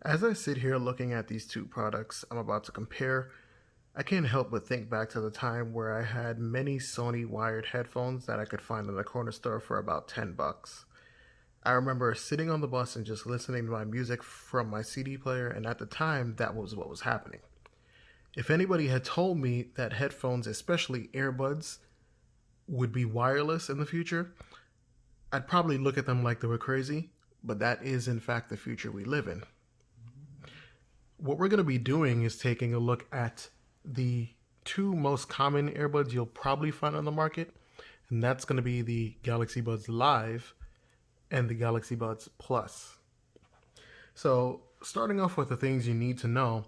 As I sit here looking at these two products I'm about to compare, I can't help but think back to the time where I had many Sony wired headphones that I could find in the corner store for about 10 bucks. I remember sitting on the bus and just listening to my music from my CD player, and at the time, that was what was happening. If anybody had told me that headphones, especially earbuds, would be wireless in the future, I'd probably look at them like they were crazy, but that is in fact the future we live in. What we're going to be doing is taking a look at the two most common earbuds you'll probably find on the market, and that's going to be the Galaxy Buds Live and the Galaxy Buds Plus. So, starting off with the things you need to know,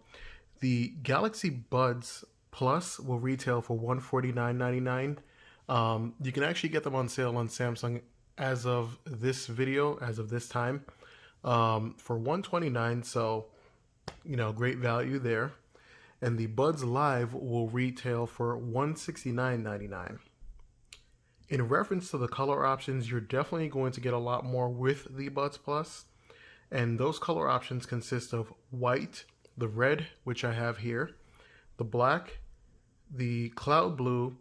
the Galaxy Buds Plus will retail for $149.99. You can actually get them on sale on Samsung as of this video, as of this time, for $129. So, great value there. And the Buds Live will retail for $169.99. In reference to the color options, you're definitely going to get a lot more with the Buds Plus. And those color options consist of white, the red, which I have here, the black, the cloud blue,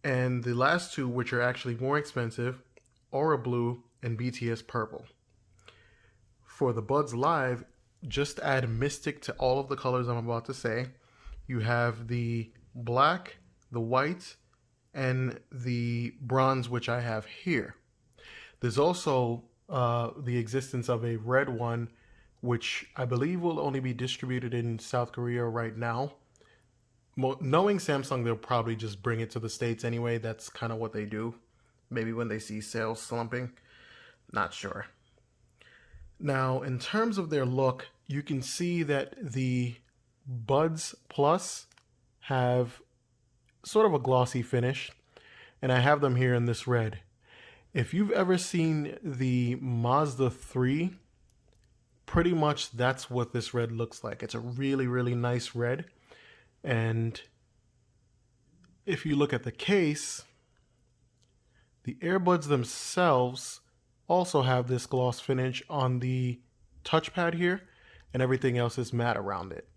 and the last two, which are actually more expensive, Aura Blue and BTS Purple. For the Buds Live, just add Mystic to all of the colors I'm about to say. You have the black, the white, and the bronze, which I have here. There's also the existence of a red one, which I believe will only be distributed in South Korea right now. Knowing Samsung, they'll probably just bring it to the States anyway. That's kind of what they do. Maybe when they see sales slumping. Not sure. Now, in terms of their look, you can see that the Buds Plus have sort of a glossy finish, and I have them here in this red. If you've ever seen the Mazda 3, pretty much that's what this red looks like. It's a really, really nice red. And if you look at the case, the earbuds themselves also have this gloss finish on the touchpad here, and everything else is matte around it.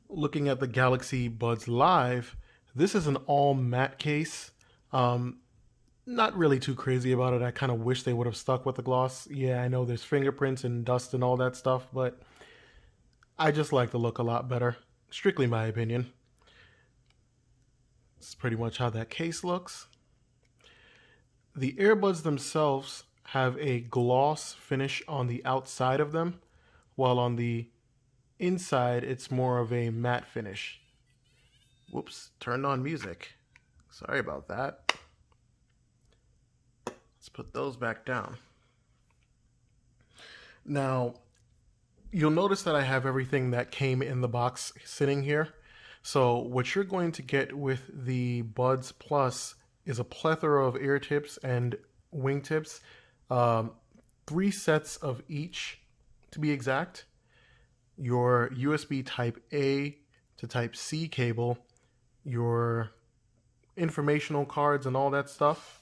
Looking at the Galaxy Buds Live, this is an all matte case. Not really too crazy about it. I kind of wish they would have stuck with the gloss. Yeah, I know there's fingerprints and dust and all that stuff, but I just like the look a lot better. Strictly my opinion. It's pretty much how that case looks. The earbuds themselves have a gloss finish on the outside of them, while on the inside it's more of a matte finish. Whoops, turned on music. Sorry about that. Let's put those back down. Now, you'll notice that I have everything that came in the box sitting here. So what you're going to get with the Buds Plus is a plethora of ear tips and wingtips, 3 sets of each to be exact, your USB Type A to Type C cable, your informational cards and all that stuff.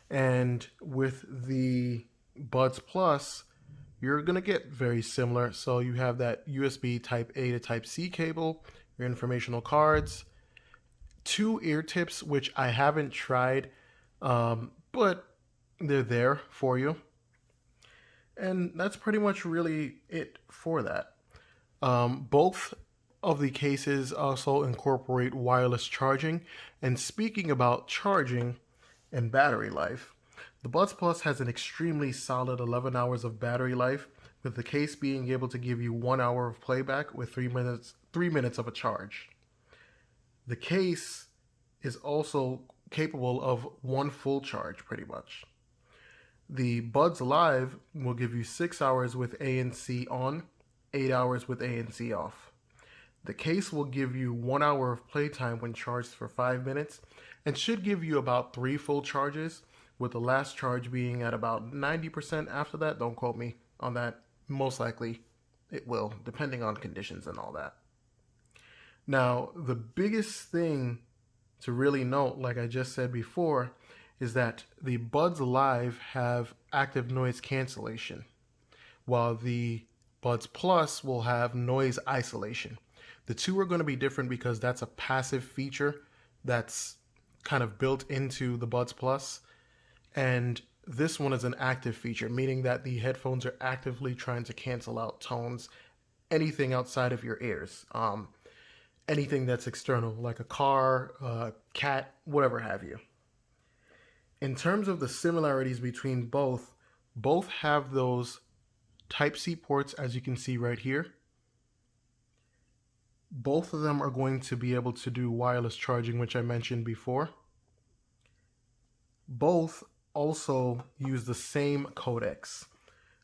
And with the Buds Plus, you're going to get very similar. So you have that USB Type A to Type C cable, your informational cards, 2 ear tips, which I haven't tried, but they're there for you. And that's pretty much really it for that. Both of the cases also incorporate wireless charging. And speaking about charging and battery life, the Buds Plus has an extremely solid 11 hours of battery life, with the case being able to give you 1 hour of playback with 3 minutes of a charge. The case is also capable of 1 full charge, pretty much. The Buds Live will give you 6 hours with ANC on, 8 hours with ANC off. The case will give you 1 hour of playtime when charged for 5 minutes, and should give you about 3 full charges, with the last charge being at about 90% after that. Don't quote me on that. Most likely it will, depending on conditions and all that. Now, the biggest thing to really note, like I just said before, is that the Buds Live have active noise cancellation, while the Buds Plus will have noise isolation. The two are going to be different because that's a passive feature that's kind of built into the Buds Plus, and this one is an active feature, meaning that the headphones are actively trying to cancel out tones, anything outside of your ears, anything that's external, like a car, cat, whatever have you. In terms of the similarities between both have those Type C ports, as you can see right here. Both of them are going to be able to do wireless charging, which I mentioned before. Both also use the same codecs.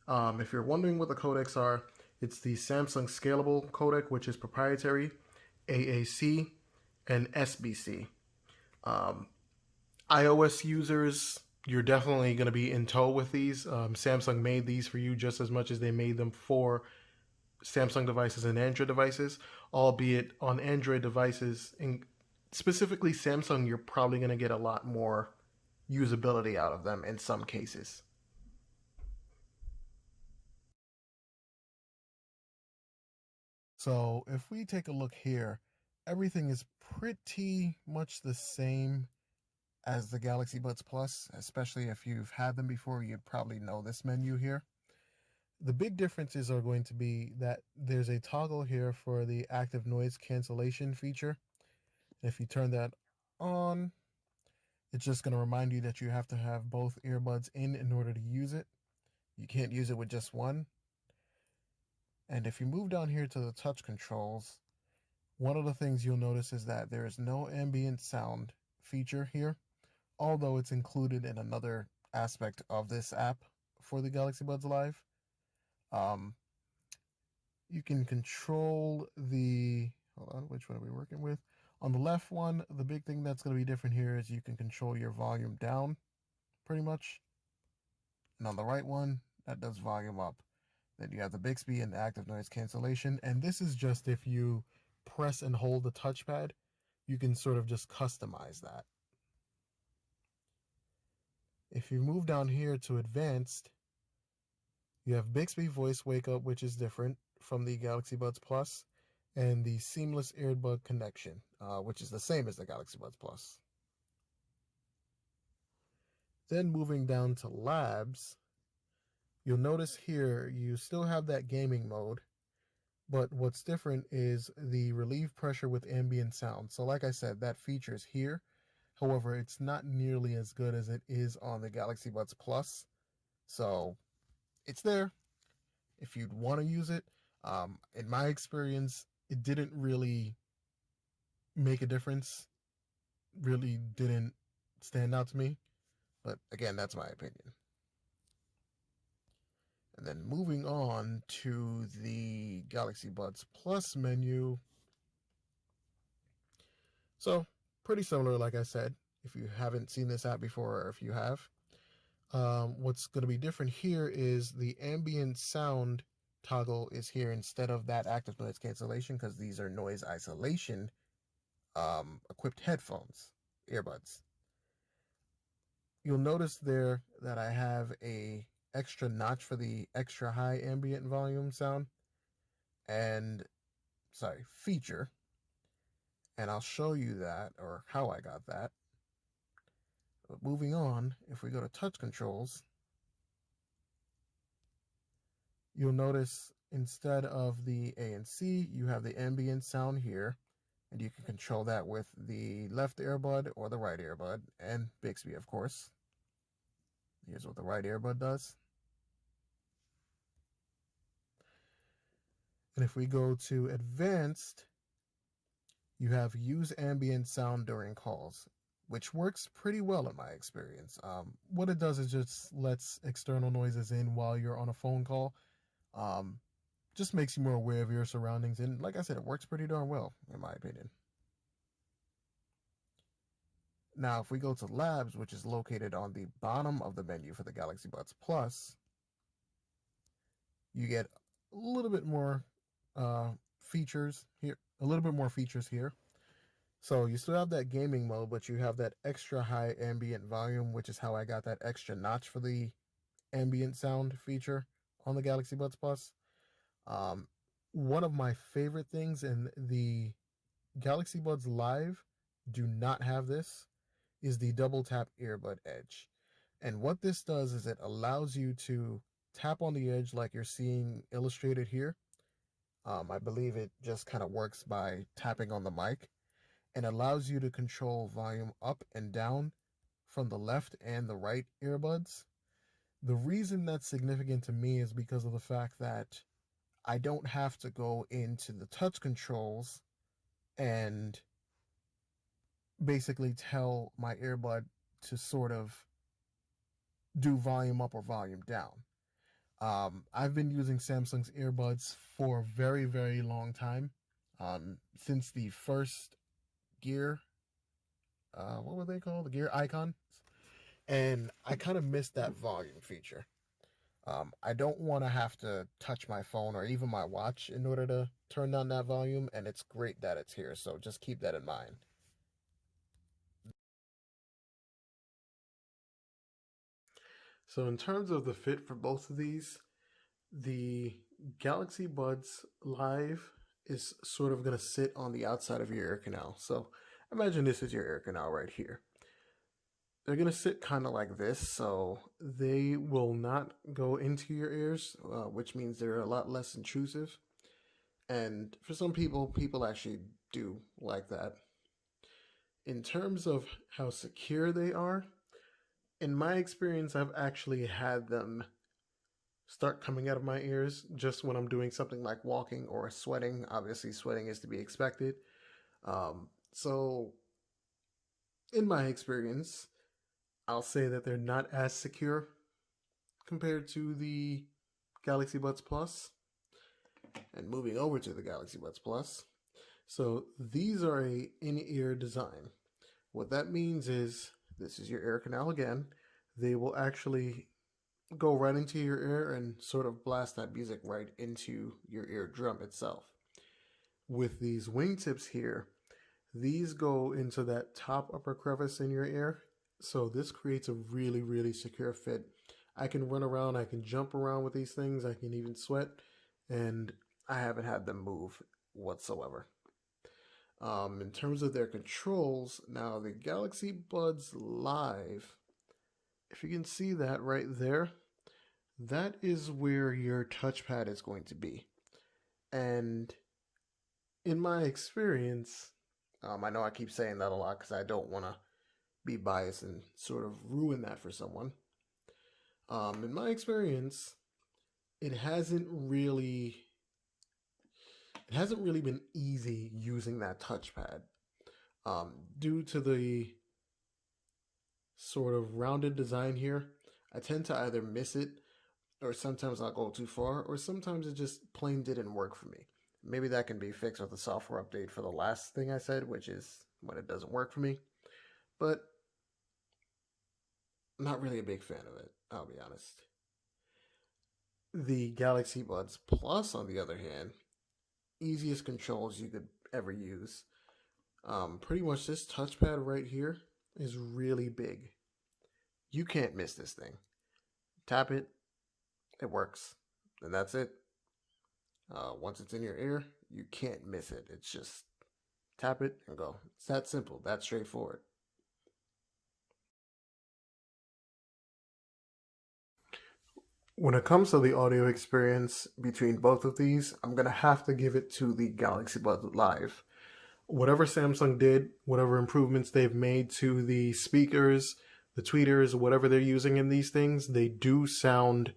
If you're wondering what the codecs are, it's the Samsung Scalable codec, which is proprietary, AAC, and SBC. Um, iOS users, you're definitely going to be in tow with these. Samsung made these for you just as much as they made them for Samsung devices and Android devices, albeit on Android devices, and specifically Samsung, you're probably going to get a lot more usability out of them in some cases. So if we take a look here, everything is pretty much the same as the Galaxy Buds Plus, especially if you've had them before, you'd probably know this menu here. The big differences are going to be that there's a toggle here for the active noise cancellation feature. If you turn that on, it's just going to remind you that you have to have both earbuds in order to use it. You can't use it with just one. And if you move down here to the touch controls, one of the things you'll notice is that there is no ambient sound feature here, although it's included in another aspect of this app for the Galaxy Buds Live. Um, you can control the, hold on, which one are we working with? On the left one, the big thing that's going to be different here is you can control your volume down pretty much. And on the right one, that does volume up. Then you have the Bixby and active noise cancellation. And this is just if you press and hold the touchpad, you can sort of just customize that. If you move down here to advanced, you have Bixby voice wake up, which is different from the Galaxy Buds Plus, and the seamless earbud connection, which is the same as the Galaxy Buds Plus. Then moving down to labs, you'll notice here you still have that gaming mode, but what's different is the relieve pressure with ambient sound. So like I said, that feature is here. However, it's not nearly as good as it is on the Galaxy Buds Plus. So it's there if you'd want to use it. In my experience, it didn't really make a difference, really didn't stand out to me. But again, that's my opinion. And then moving on to the Galaxy Buds Plus menu. So, pretty similar, like I said, if you haven't seen this app before or if you have. What's going to be different here is the ambient sound toggle is here instead of that active noise cancellation because these are noise isolation equipped headphones, earbuds. You'll notice there that I have a extra notch for the extra high ambient volume sound and feature, and I'll show you that or how I got that. But moving on, if we go to touch controls, you'll notice instead of the A and C, you have the ambient sound here, and you can control that with the left earbud or the right earbud, and Bixby, of course. Here's what the right earbud does. And if we go to advanced, you have use ambient sound during calls, which works pretty well in my experience. What it does is just lets external noises in while you're on a phone call. Just makes you more aware of your surroundings. And like I said, it works pretty darn well, in my opinion. Now, if we go to Labs, which is located on the bottom of the menu for the Galaxy Buds Plus, you get a little bit more features here. So you still have that gaming mode, but you have that extra high ambient volume, which is how I got that extra notch for the ambient sound feature on the Galaxy Buds Plus. Um, One of my favorite things, in the Galaxy Buds Live do not have this, is the double tap earbud edge. And what this does is it allows you to tap on the edge like you're seeing illustrated here. I believe it just kind of works by tapping on the mic and allows you to control volume up and down from the left and the right earbuds. The reason that's significant to me is because of the fact that I don't have to go into the touch controls and basically tell my earbud to sort of do volume up or volume down. I've been using Samsung's earbuds for a very, very long time. Since the first Gear, what were they called? The Gear Icon. And I kind of missed that volume feature. I don't want to have to touch my phone or even my watch in order to turn down that volume, and it's great that it's here, so just keep that in mind. So, in terms of the fit for both of these, the Galaxy Buds Live is sort of going to sit on the outside of your ear canal. So, imagine this is your ear canal right here. They're going to sit kind of like this, so they will not go into your ears, which means they're a lot less intrusive. And for some people, people actually do like that. In terms of how secure they are, in my experience, I've actually had them start coming out of my ears just when I'm doing something like walking or sweating. Obviously, sweating is to be expected. So, in my experience, I'll say that they're not as secure compared to the Galaxy Buds Plus. And moving over to the Galaxy Buds Plus, so these are a in-ear design. What that means is this is your ear canal again. They will actually go right into your ear and sort of blast that music right into your eardrum itself. With these wingtips here, these go into that top upper crevice in your ear. So this creates a really, really secure fit. I can run around, I can jump around with these things, I can even sweat, and I haven't had them move whatsoever. In terms of their controls, now the Galaxy Buds Live, if you can see that right there, that is where your touchpad is going to be. And in my experience, I know I keep saying that a lot because I don't want to be biased and sort of ruin that for someone. In my experience, it hasn't really been easy using that touchpad, due to the sort of rounded design here. I tend to either miss it, or sometimes I'll go too far, or sometimes it just plain didn't work for me. Maybe that can be fixed with a software update for the last thing I said, which is when it doesn't work for me. But I'm not really a big fan of it, I'll be honest. The Galaxy Buds Plus, on the other hand, easiest controls you could ever use. Pretty much this touchpad right here is really big. You can't miss this thing. Tap it, it works, and that's it. Once it's in your ear, you can't miss it. It's just tap it and go. It's that simple, that straightforward. When it comes to the audio experience between both of these, I'm going to have to give it to the Galaxy Buds Live. Whatever Samsung did, whatever improvements they've made to the speakers, the tweeters, whatever they're using in these things, they do sound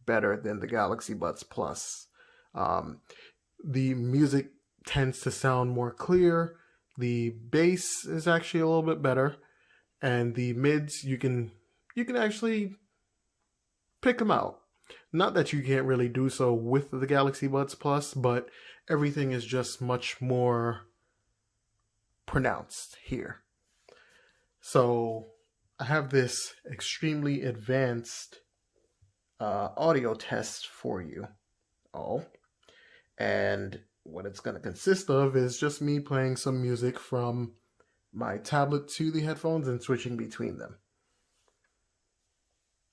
better than the Galaxy Buds Plus. The music tends to sound more clear. The bass is actually a little bit better, and the mids you can actually pick them out. Not that you can't really do so with the Galaxy Buds Plus, but everything is just much more pronounced here. So I have this extremely advanced audio test for you all. And what it's going to consist of is just me playing some music from my tablet to the headphones and switching between them.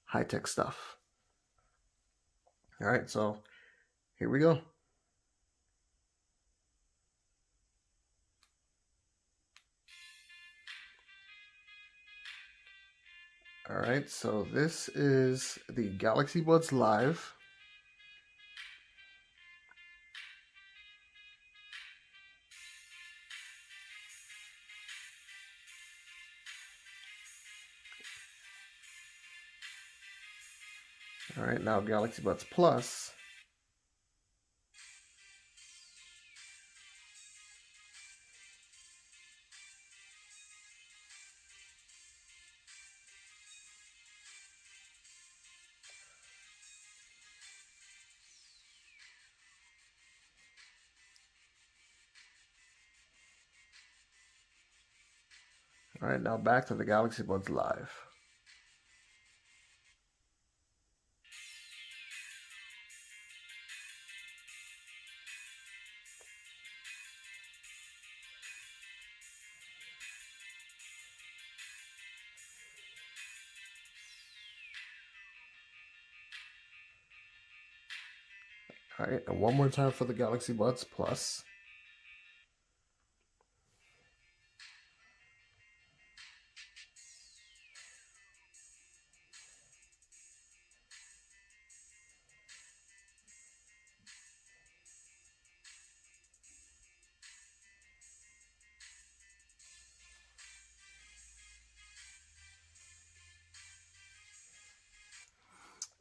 High-tech stuff. All right, so here we go. All right, so this is the Galaxy Buds Live. All right, now Galaxy Buds Plus. All right, now back to the Galaxy Buds Live. All right, and one more time for the Galaxy Buds Plus.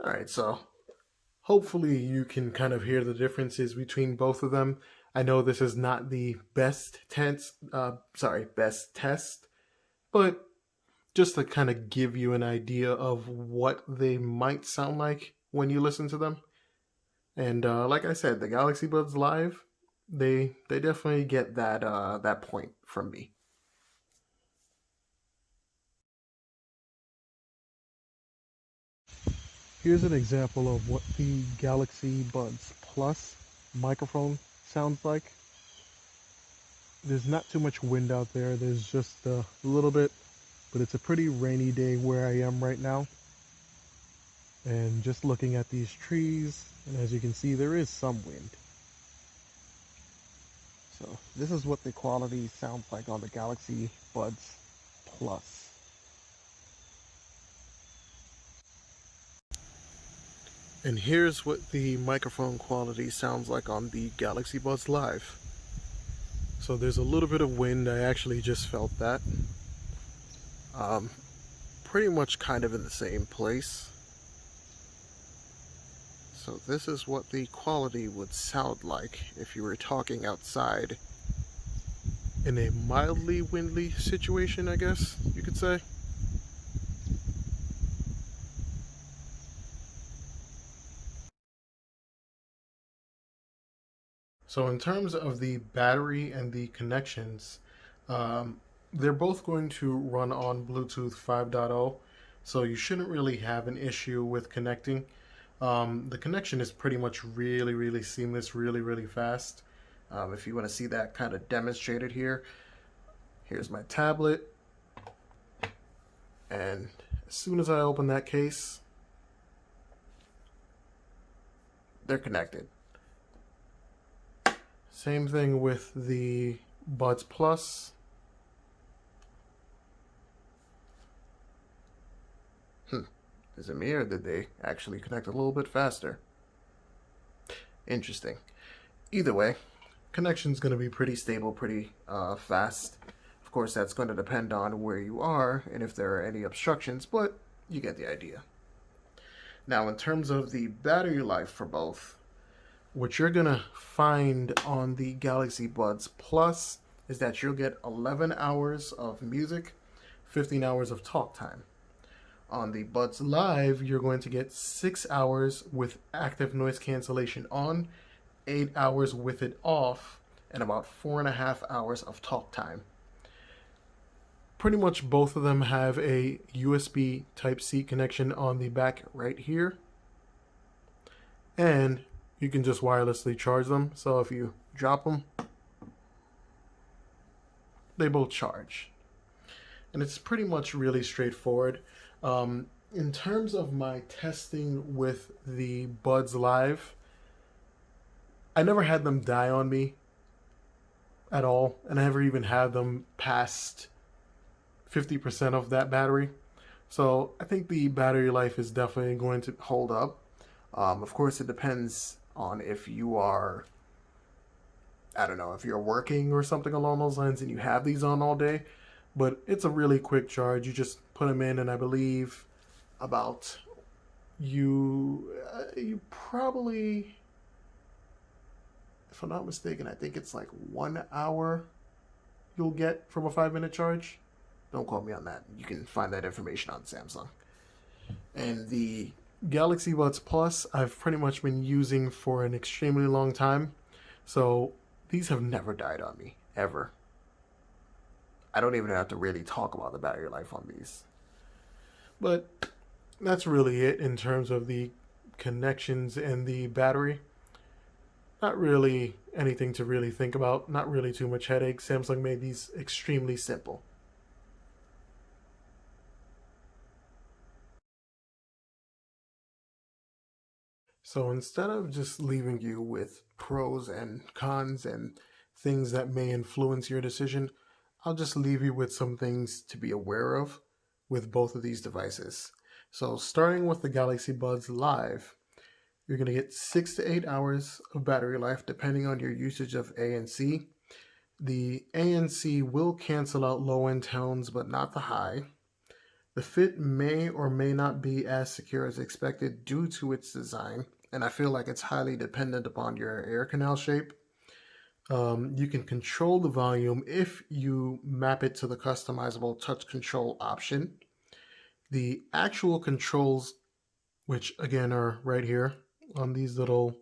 All right, so hopefully you can kind of hear the differences between both of them. I know this is not the best best test, but just to kind of give you an idea of what they might sound like when you listen to them. And like I said, the Galaxy Buds Live, they definitely get that point from me. Here's an example of what the Galaxy Buds Plus microphone sounds like. There's not too much wind out there. There's just a little bit, but it's a pretty rainy day where I am right now. And just looking at these trees, and as you can see, there is some wind. So this is what the quality sounds like on the Galaxy Buds Plus. And here's what the microphone quality sounds like on the Galaxy Buds Live. So there's a little bit of wind. I actually just felt that. Pretty much kind of in the same place. So this is what the quality would sound like if you were talking outside in a mildly windy situation, I guess you could say. So in terms of the battery and the connections, they're both going to run on Bluetooth 5.0, so you shouldn't really have an issue with connecting. The connection is pretty much really, really seamless, really, really fast. If you want to see that kind of demonstrated here, here's my tablet, and as soon as I open that case, they're connected. Same thing with the Buds Plus. Is it me, or did they actually connect a little bit faster? Interesting. Either way, connection's going to be pretty stable, pretty fast. Of course, that's going to depend on where you are and if there are any obstructions, but you get the idea. Now, in terms of the battery life for both, what you're going to find on the Galaxy Buds Plus is that you'll get 11 hours of music, 15 hours of talk time. On the Buds Live, you're going to get 6 hours with active noise cancellation on, 8 hours with it off, and about 4.5 hours of talk time. Pretty much both of them have a USB Type-C connection on the back right here. And you can just wirelessly charge them. So if you drop them, they both charge. and it's pretty much really straightforward. In terms of my testing with the Buds Live, I never had them die on me at all, and I never even had them past 50% of that battery. So I think the battery life is definitely going to hold up. Of course, it depends on if you are, I don't know, if you're working or something along those lines and you have these on all day. But it's a really quick charge. You just put them in, and I believe about you probably, if I'm not mistaken, I think it's like 1 hour you'll get from a 5 minute charge. Don't quote me on that. You can find that information on Samsung. And the Galaxy Buds Plus, I've pretty much been using for an extremely long time. So these have never died on me, ever. I don't even have to really talk about the battery life on these. But that's really it in terms of the connections and the battery. Not really anything to really think about, not really too much headache. Samsung made these extremely simple. So instead of just leaving you with pros and cons and things that may influence your decision, I'll just leave you with some things to be aware of with both of these devices. So starting with the Galaxy Buds Live, you're going to get 6 to 8 hours of battery life depending on your usage of ANC. The ANC will cancel out low end tones, but not the high. The fit may or may not be as secure as expected due to its design, and I feel like it's highly dependent upon your ear canal shape. You can control the volume if you map it to the customizable touch control option. The actual controls, which again are right here on these little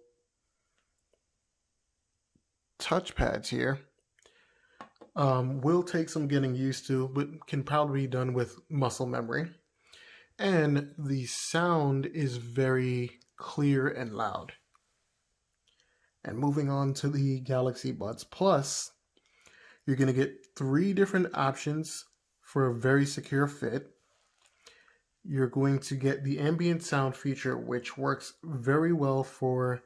touchpads here, will take some getting used to, but can probably be done with muscle memory. And the sound is very clear and loud. And moving on to the Galaxy Buds Plus, you're going to get 3 different options for a very secure fit. You're going to get the ambient sound feature, which works very well for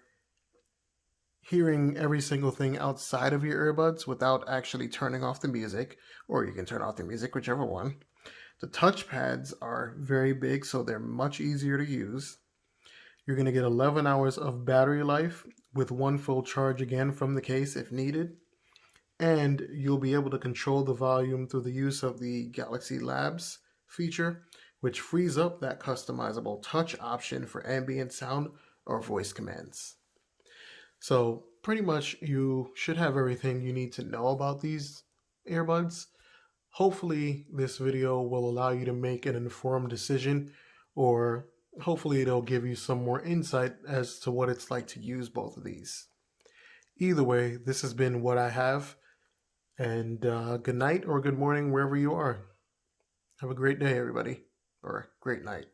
hearing every single thing outside of your earbuds without actually turning off the music, or you can turn off the music, whichever one. The touchpads are very big, so they're much easier to use. You're going to get 11 hours of battery life with one full charge again from the case if needed. And you'll be able to control the volume through the use of the Galaxy Labs feature, which frees up that customizable touch option for ambient sound or voice commands. So pretty much you should have everything you need to know about these earbuds. Hopefully this video will allow you to make an informed decision, or hopefully it'll give you some more insight as to what it's like to use both of these. Either way, this has been What I Have, and good night or good morning wherever you are. Have a great day, everybody, or great night.